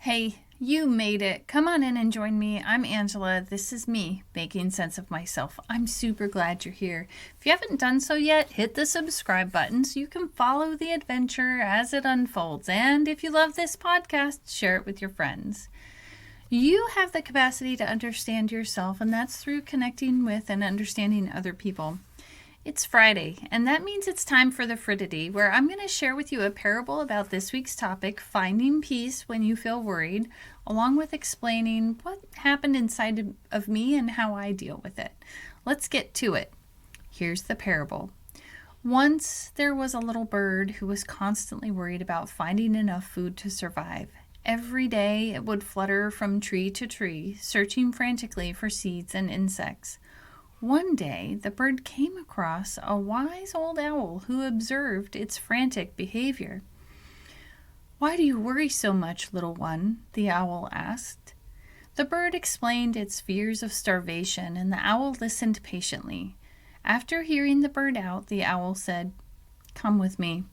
Hey, you made it. Come on in and join me. I'm Angela. This is me making sense of myself. I'm super glad you're here. If you haven't done so yet, hit the subscribe button so you can follow the adventure as it unfolds. And if you love this podcast, share it with your friends. You have the capacity to understand yourself, and that's through connecting with and understanding other people. It's Friday, and that means it's time for the Fridity, where I'm going to share with you a parable about this week's topic, finding peace when you feel worried, along with explaining what happened inside of me and how I deal with it. Let's get to it. Here's the parable. Once there was a little bird who was constantly worried about finding enough food to survive. Every day it would flutter from tree to tree, searching frantically for seeds and insects. One day, the bird came across a wise old owl who observed its frantic behavior. "Why do you worry so much, little one?" the owl asked. The bird explained its fears of starvation, and the owl listened patiently. After hearing the bird out, the owl said, "Come with me."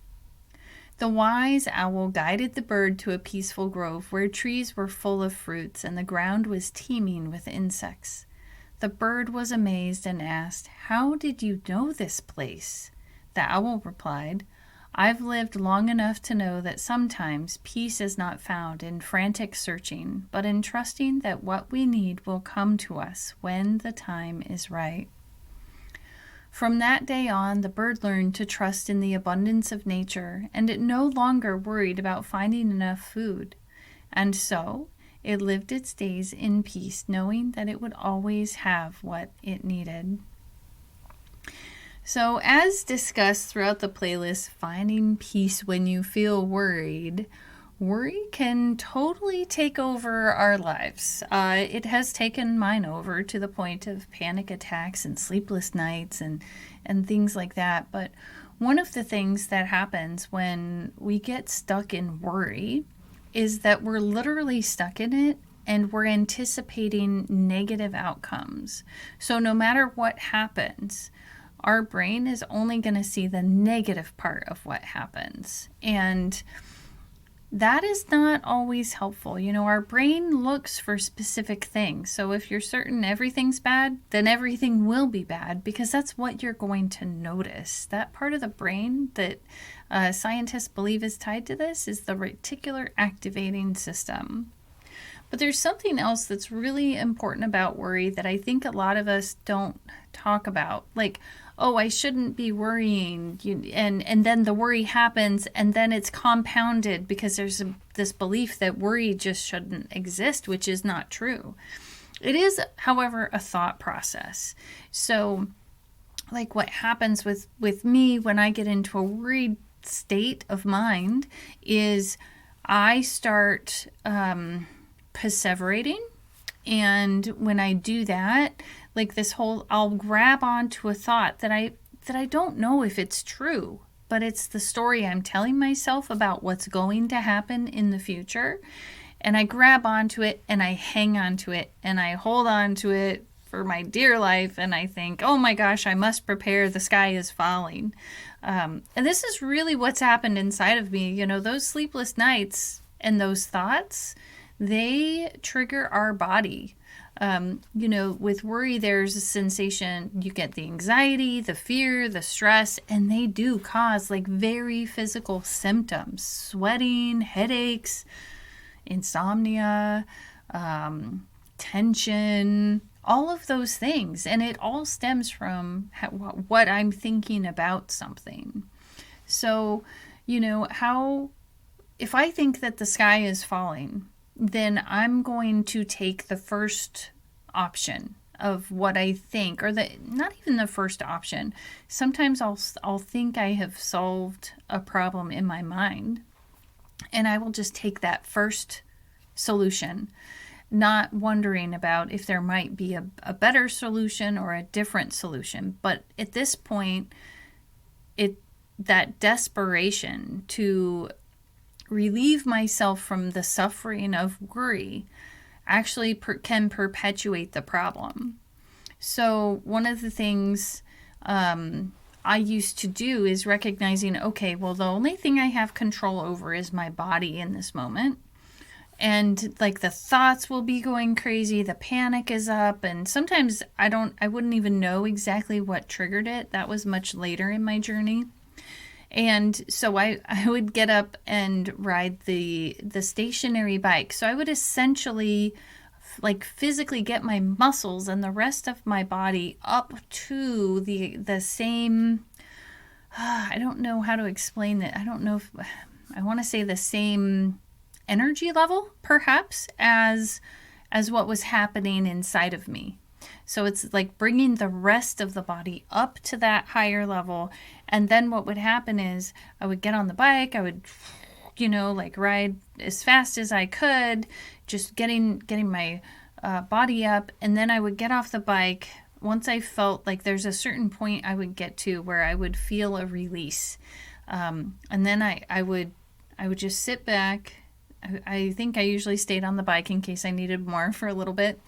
The wise owl guided the bird to a peaceful grove where trees were full of fruits and the ground was teeming with insects. The bird was amazed and asked, "How did you know this place?" The owl replied, "I've lived long enough to know that sometimes peace is not found in frantic searching, but in trusting that what we need will come to us when the time is right." From that day on, the bird learned to trust in the abundance of nature, and it no longer worried about finding enough food. And so, it lived its days in peace, knowing that it would always have what it needed. So, as discussed throughout the playlist, finding peace when you feel worried, worry can totally take over our lives. It has taken mine over to the point of panic attacks and sleepless nights and things like that. But one of the things that happens when we get stuck in worry is that we're literally stuck in it and we're anticipating negative outcomes. So no matter what happens, our brain is only going to see the negative part of what happens. And that is not always helpful. Our brain looks for specific things. So if you're certain everything's bad, then everything will be bad because that's what you're going to notice. That part of the brain that scientists believe is tied to this is the reticular activating system. But there's something else that's really important about worry that I think a lot of us don't talk about. Like, oh, I shouldn't be worrying, and then the worry happens, and then it's compounded because there's this belief that worry just shouldn't exist, which is not true. It is, however, a thought process. So, like what happens with me when I get into a worried state of mind is I start perseverating, and when I do that, like I'll grab onto a thought that I don't know if it's true, but it's the story I'm telling myself about what's going to happen in the future. And I grab onto it and I hang onto it and I hold on to it for my dear life. And I think, oh my gosh, I must prepare. The sky is falling. And this is really what's happened inside of me. Those sleepless nights and those thoughts, they trigger our body. With worry, there's a sensation, you get the anxiety, the fear, the stress, and they do cause very physical symptoms, sweating, headaches, insomnia, tension, all of those things. And it all stems from what I'm thinking about something. So, if I think that the sky is falling, then I'm going to take the first option of what I think, or not even the first option. Sometimes I'll think I have solved a problem in my mind, and I will just take that first solution, not wondering about if there might be a better solution or a different solution. But at this point, that desperation to relieve myself from the suffering of worry actually can perpetuate the problem. So one of the things I used to do is recognizing, okay, well, the only thing I have control over is my body in this moment. And like the thoughts will be going crazy, the panic is up, and sometimes I wouldn't even know exactly what triggered it. That was much later in my journey. And so I would get up and ride the stationary bike. So I would essentially like physically get my muscles and the rest of my body up to the same I don't know how to explain it. I don't know if I want to say the same energy level perhaps as what was happening inside of me. So it's like bringing the rest of the body up to that higher level. And then what would happen is I would get on the bike, I would, like ride as fast as I could, just getting my body up. And then I would get off the bike. Once I felt like there's a certain point I would get to where I would feel a release. And then I would just sit back. I think I usually stayed on the bike in case I needed more for a little bit,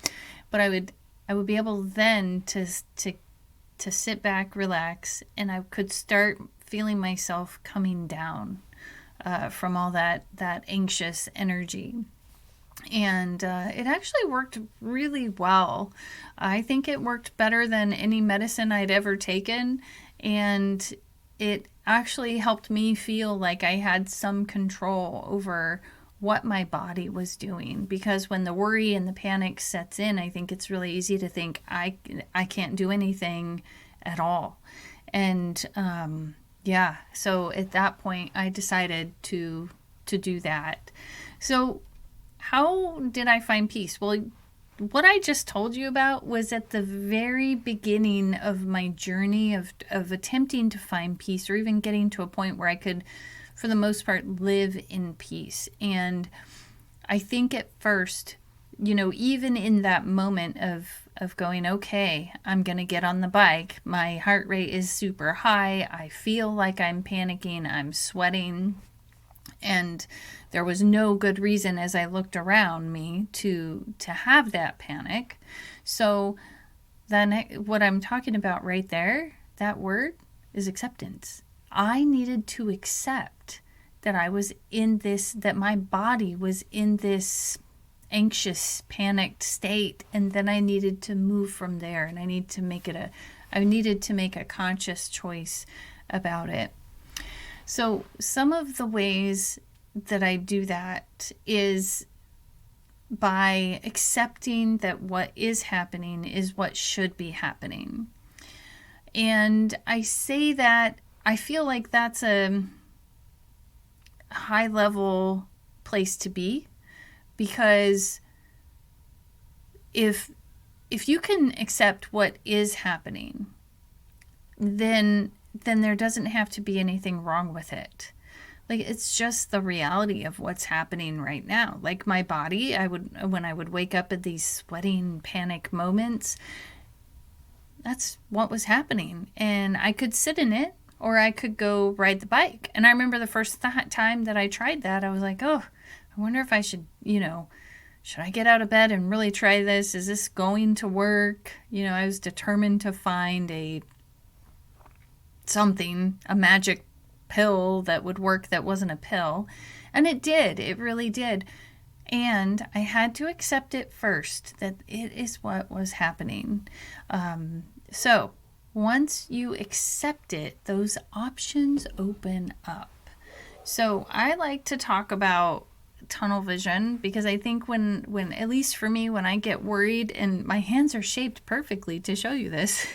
but I would be able then to sit back, relax, and I could start feeling myself coming down from all that anxious energy. And it actually worked really well. I think it worked better than any medicine I'd ever taken, and it actually helped me feel like I had some control over what my body was doing, because when the worry and the panic sets in, I think it's really easy to think I can't do anything at all. And so at that point I decided to do that. So how did I find peace? Well, what I just told you about was at the very beginning of my journey of attempting to find peace, or even getting to a point where I could, for the most part, live in peace. And I think at first, even in that moment of going, okay, I'm going to get on the bike. My heart rate is super high. I feel like I'm panicking. I'm sweating. And there was no good reason as I looked around me to have that panic. So then what I'm talking about right there, that word is acceptance. I needed to accept that I was in this, that my body was in this anxious, panicked state, and then I needed to move from there, and I needed to make a conscious choice about it. So some of the ways that I do that is by accepting that what is happening is what should be happening. And I say that I feel like that's a high level place to be, because if you can accept what is happening, then there doesn't have to be anything wrong with it. Like, it's just the reality of what's happening right now. Like my body, when I would wake up at these sweating panic moments, that's what was happening. And I could sit in it, or I could go ride the bike. And I remember the first time that I tried that, I was like, oh, I wonder if I should, should I get out of bed and really try this? Is this going to work? I was determined to find a magic pill that would work that wasn't a pill. And it did. It really did. And I had to accept it first, that it is what was happening. So once you accept it, those options open up. So I like to talk about tunnel vision, because I think when at least for me, when I get worried, and my hands are shaped perfectly to show you this,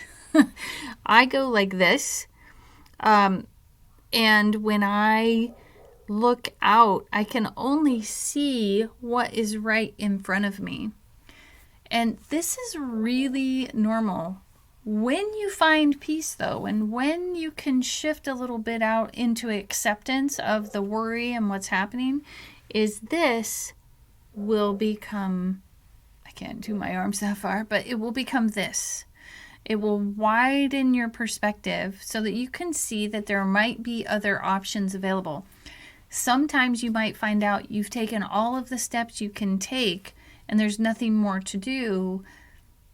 I go like this. And when I look out, I can only see what is right in front of me. And this is really normal. When you find peace, though, and when you can shift a little bit out into acceptance of the worry and what's happening, is this will become, I can't do my arms that far, but it will become this. It will widen your perspective so that you can see that there might be other options available. Sometimes you might find out you've taken all of the steps you can take and there's nothing more to do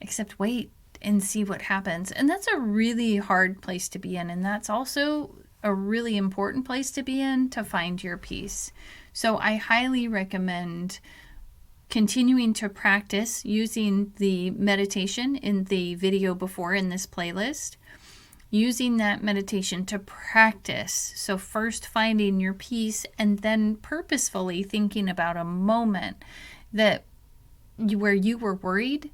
except wait and see what happens. And that's a really hard place to be in. And that's also a really important place to be in to find your peace. So I highly recommend continuing to practice using the meditation in the video before in this playlist, using that meditation to practice. So first finding your peace, and then purposefully thinking about a moment where you were worried,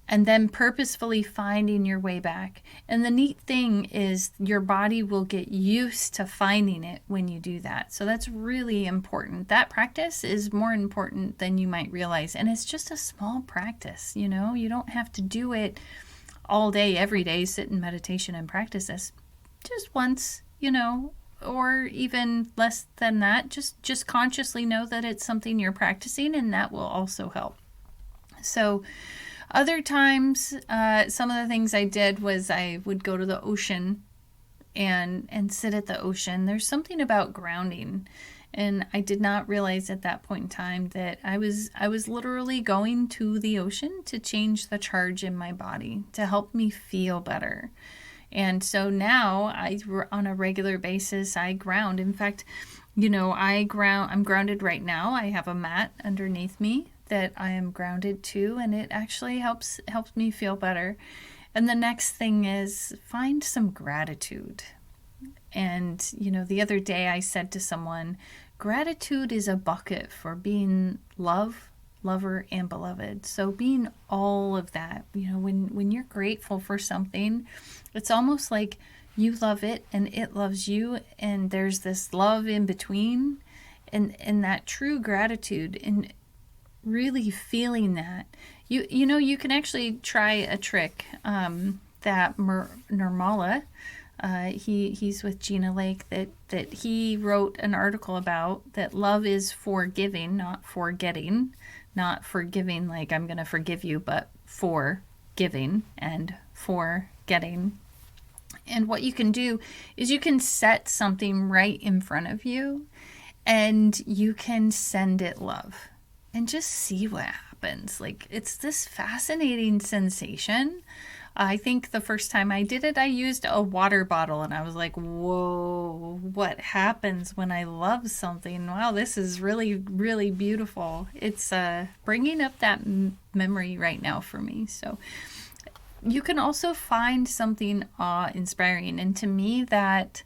and then purposefully finding your way back. And the neat thing is your body will get used to finding it when you do that. So that's really important. That practice is more important than you might realize. And it's just a small practice, you know? You don't have to do it all day, every day, sit in meditation and practice this. Just once, you know, or even less than that. Just consciously know that it's something you're practicing, and that will also help. So other times, some of the things I did was I would go to the ocean and sit at the ocean. There's something about grounding, and I did not realize at that point in time that I was literally going to the ocean to change the charge in my body to help me feel better. And so now on a regular basis, I ground. In fact, you know, I'm grounded right now. I have a mat underneath me that I am grounded to, and it actually helps me feel better. And the next thing is find some gratitude. And, you know, the other day I said to someone, gratitude is a bucket for being lover, and beloved. So being all of that, you know, when you're grateful for something, it's almost like you love it and it loves you, and there's this love in between, and that true gratitude, and really feeling that. You know, you can actually try a trick that Nirmala, he's with Gina Lake, that he wrote an article about, that love is forgiving, not forgetting, not forgiving like I'm going to forgive you, but forgiving and forgetting. And what you can do is you can set something right in front of you, and you can send it love. And just see what happens. Like, it's this fascinating sensation. I think the first time I did it, I used a water bottle, and I was like, whoa, what happens when I love something? Wow, this is really, really beautiful. It's bringing up that memory right now for me. So you can also find something awe-inspiring. And to me, that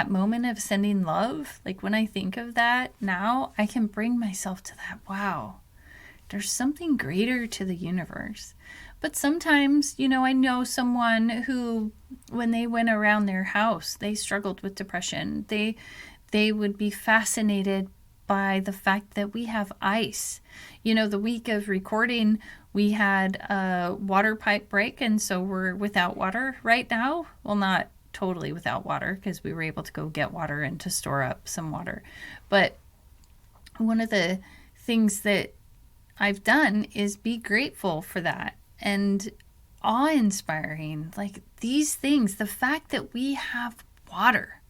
moment of sending love, like when I think of that now, I can bring myself to that. Wow, there's something greater to the universe. But sometimes, you know, I know someone who, when they went around their house, they struggled with depression. They would be fascinated by the fact that we have ice. You know, the week of recording, we had a water pipe break, and so we're without water right now. Well, not totally without water, because we were able to go get water and to store up some water. But one of the things that I've done is be grateful for that, and awe-inspiring, like these things, the fact that we have water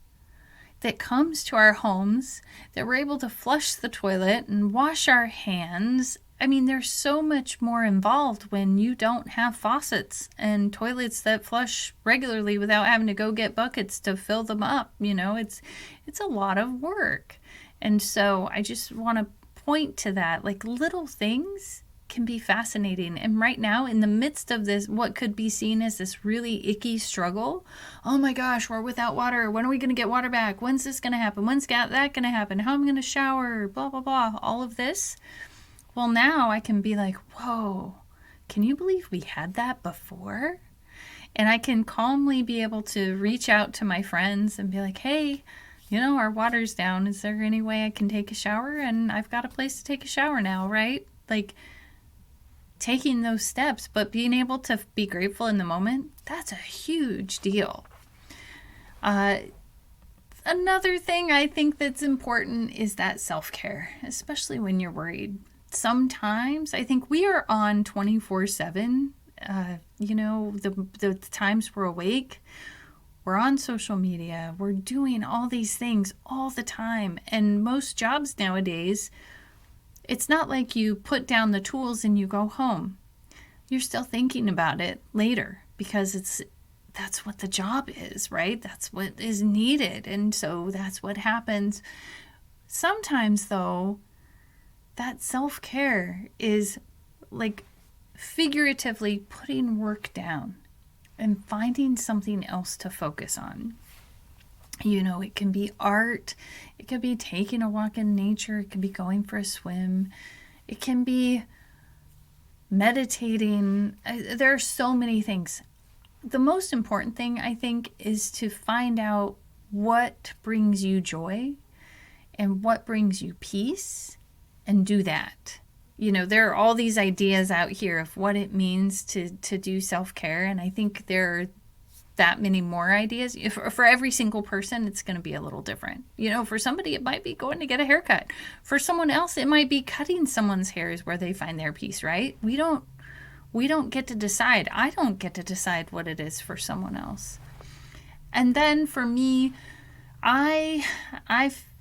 that comes to our homes, that we're able to flush the toilet and wash our hands. I mean, there's so much more involved when you don't have faucets and toilets that flush regularly without having to go get buckets to fill them up. You know, it's a lot of work. And so I just want to point to that, like little things can be fascinating. And right now, in the midst of this, what could be seen as this really icky struggle, oh my gosh, we're without water. When are we going to get water back? When's this going to happen? When's that going to happen? How am I going to shower? Blah, blah, blah. All of this. Well, now I can be like, whoa, can you believe we had that before? And I can calmly be able to reach out to my friends and be like, hey, you know, our water's down. Is there any way I can take a shower? And I've got a place to take a shower now, right? Like, taking those steps, but being able to be grateful in the moment, that's a huge deal. Another thing I think that's important is that self-care, especially when you're worried. Sometimes I think we are on 24/7. You know, the times we're awake, we're on social media, we're doing all these things all the time. And most jobs nowadays, it's not like you put down the tools and you go home. You're still thinking about it later, because that's what the job is, right? That's what is needed. And so that's what happens. Sometimes, though, that self-care is like figuratively putting work down and finding something else to focus on. It can be art, it could be taking a walk in nature, it could be going for a swim, it can be meditating. There are so many things. The most important thing, I think, is to find out what brings you joy and what brings you peace, and do that. There are all these ideas out here of what it means to do self-care, and I think there are that many more ideas. For every single person, it's going to be a little different. For somebody, it might be going to get a haircut. For someone else, it might be cutting someone's hair is where they find their peace, right? We don't get to decide. I don't get to decide what it is for someone else. And then for me, I've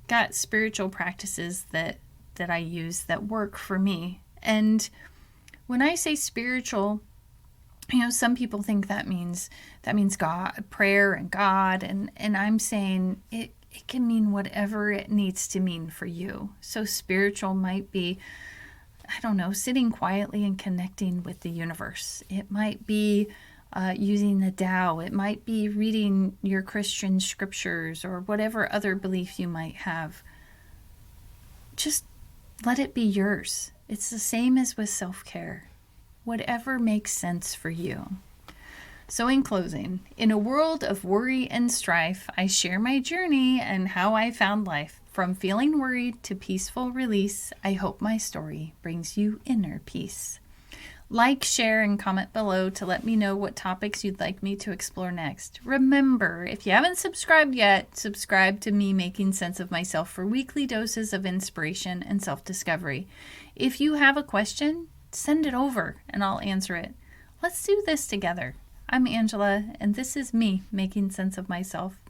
got spiritual practices that I use that work for me. And when I say spiritual, some people think that means God, prayer and God, and I'm saying it can mean whatever it needs to mean for you. So spiritual might be, I don't know, sitting quietly and connecting with the universe. It might be using the Tao. It might be reading your Christian scriptures or whatever other belief you might have. Just let it be yours. It's the same as with self-care. Whatever makes sense for you. So in closing, in a world of worry and strife, I share my journey and how I found life. From feeling worried to peaceful release, I hope my story brings you inner peace. Like, share, and comment below to let me know what topics you'd like me to explore next. Remember, if you haven't subscribed yet, subscribe to me making sense of myself for weekly doses of inspiration and self-discovery. If you have a question, send it over and I'll answer it. Let's do this together. I'm Angela, and this is me making sense of myself.